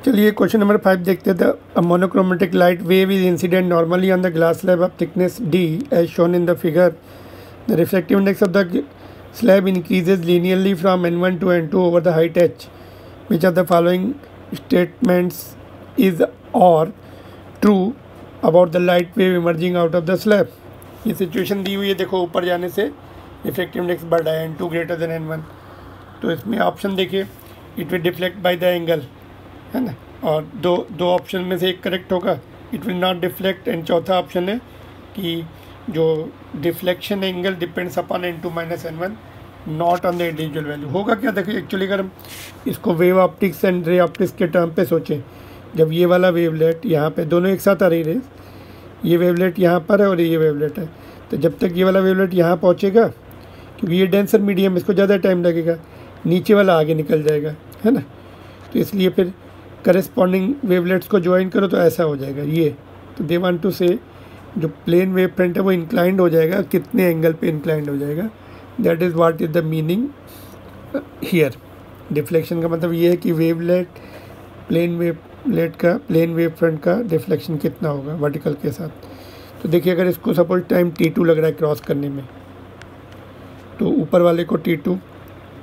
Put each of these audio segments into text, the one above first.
चलिए question number 5 देखते थे। A monochromatic light wave is incident normally on the glass slab of thickness d as shown in the figure. The reflective index of the slab increases linearly from n1 to n2 over the height h. Which of the following statements is or true about the light wave emerging out of the slab? ये situation दी हुई है, देखो ऊपर जाने से reflective index बढ़ रहा है n2 ग्रेटर देन n1। तो इसमें ऑप्शन देखिए, it will deflect by the angle, है ना, और दो ऑप्शन में से एक करेक्ट होगा, it will not deflect. And चौथा ऑप्शन है कि जो deflection angle depends upon n2 minus n1 not on the individual value. होगा क्या, देखिए एक्चुअली अगर हम इसको wave optics and ray optics के टर्म पे सोचें, जब ये वाला वेवलेट यहाँ पे दोनों एक साथ आ रही रेस, ये वेवलेट यहाँ पर है और ये वेवलेट है, तो जब तक ये वाला वेवलेट यहाँ पहुँचेगा, क्योंकि ये डेंसर मीडियम, इसको ज़्यादा टाइम लगेगा, नीचे वाला आगे निकल जाएगा, है ना। तो इसलिए फिर करेस्पॉन्डिंग वेवलेट्स को ज्वाइन करो तो ऐसा हो जाएगा ये। तो दे वांट टू से जो प्लेन वेव फ्रंट है वो इंक्लाइंड हो जाएगा, कितने एंगल पे इंक्लाइंड हो जाएगा, that is what is the meaning here. Deflection का मतलब ये है कि वेवलेट प्लेन वेव फ्रंट का डिफ्लेक्शन कितना होगा वर्टिकल के साथ। तो देखिए अगर इसको सपोज टाइम t2 लग रहा है क्रॉस करने में, तो ऊपर वाले को t2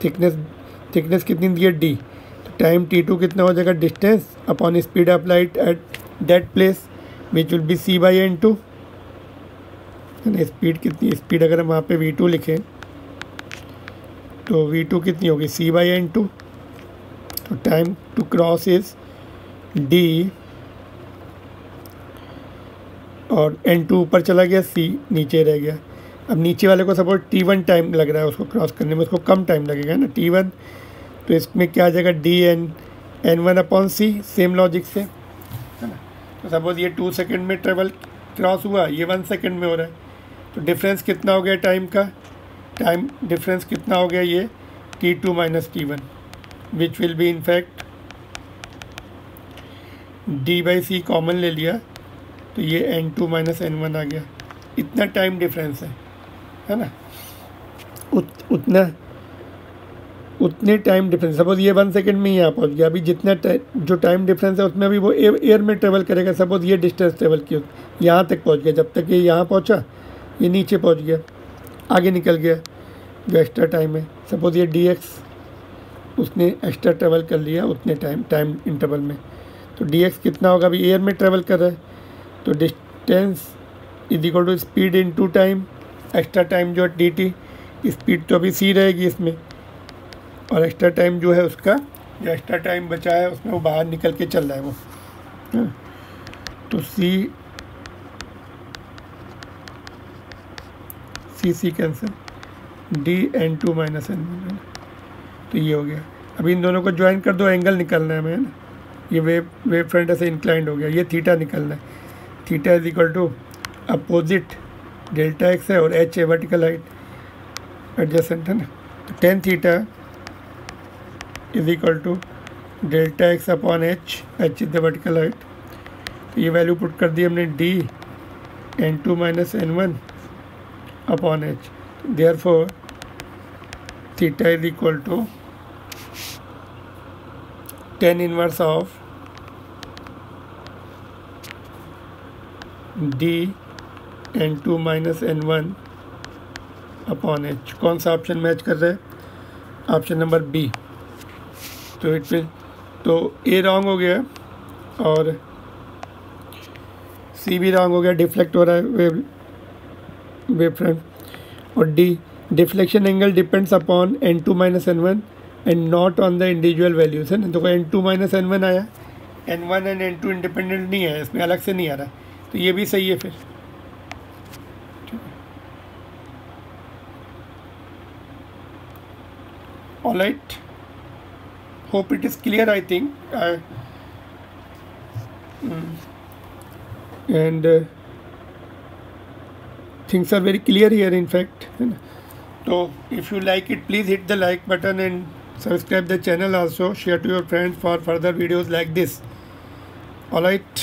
थिकनेस कितनी दी है d, तो टाइम t2 कितना हो जाएगा, distance upon speed of light at that place which will be c/n2। Speed कितनी, स्पीड अगर हम वहाँ पे v2 लिखें तो v2 कितनी होगी, c/n2। तो time to cross is d और n2 ऊपर चला गया, c नीचे रह गया। अब नीचे वाले को सपोज t1 टाइम लग रहा है उसको क्रॉस करने में, उसको कम टाइम लगेगा ना t1, तो इसमें क्या आ जाएगा dn(n1/c), सेम लॉजिक से, है ना। तो सपोज ये 2 सेकेंड में ट्रेवल क्रॉस हुआ, ये 1 सेकेंड में हो रहा है, तो डिफरेंस कितना हो गया टाइम का, टाइम डिफरेंस कितना हो गया, ये t2 minus t1 which will be in fact d/c common ले लिया तो ये n2 माइनस n1 आ गया। इतना टाइम डिफरेंस है ना, उतने टाइम डिफरेंस। सपोज ये 1 सेकेंड में यहाँ पहुँच गया, अभी जितना जो टाइम डिफरेंस है उसमें अभी वो एयर में ट्रेवल करेगा। सपोज ये डिस्टेंस ट्रेवल की यहाँ तक पहुँच गया, जब तक ये यहाँ पहुँचा ये नीचे पहुँच गया, आगे निकल गया, जो एक्स्ट्रा टाइम है। सपोज ये dx उसने एक्स्ट्रा ट्रेवल कर लिया उतने टाइम इंटरवल में, तो dx कितना होगा, अभी एयर में ट्रेवल कर रहा है, तो distance is equal to speed into time, extra time जो dt, स्पीड तो अभी c रहेगी इसमें, और एक्स्ट्रा टाइम जो है उसका, जो एक्स्ट्रा टाइम बचा है उसमें वो बाहर निकल के चल रहा है वो, तो c cancel, dn2 minus n1, तो ये हो गया। अभी इन दोनों को ज्वाइन कर दो, एंगल निकलना है हमें, ना। ये वेव फ्रंट ऐसे इंक्लाइंड हो गया, ये थीटा निकलना है, theta is equal to opposite delta x है और h है वर्टिकल हाइट एडजेसेंट, है ना। तो tan theta is equal to delta x upon h is the vertical height. तो ये वैल्यू पुट कर दी हमने dn2 minus n1 upon h, therefore theta is equal to tan inverse of dn2 minus n1 upon h। कौन सा option match कर रहा है, ऑप्शन नंबर बी। तो इट में तो ए रॉन्ग हो गया और सी भी रॉन्ग हो गया, डिफ्लेक्ट हो रहा है वेव फ्रंट। और D, deflection angle depends upon n2 minus n1 and not on the individual values, है ना। तो n2 माइनस n1 आया, n1 एंड n2 इंडिपेंडेंट नहीं है, इसमें अलग से नहीं आ रहा, तो ये भी सही है फिर। All right, hope it is clear, I think, and things are very clear here in fact, है ना। तो if you like it, please hit the like button and subscribe the channel also, share to your friends for further videos like this. All right.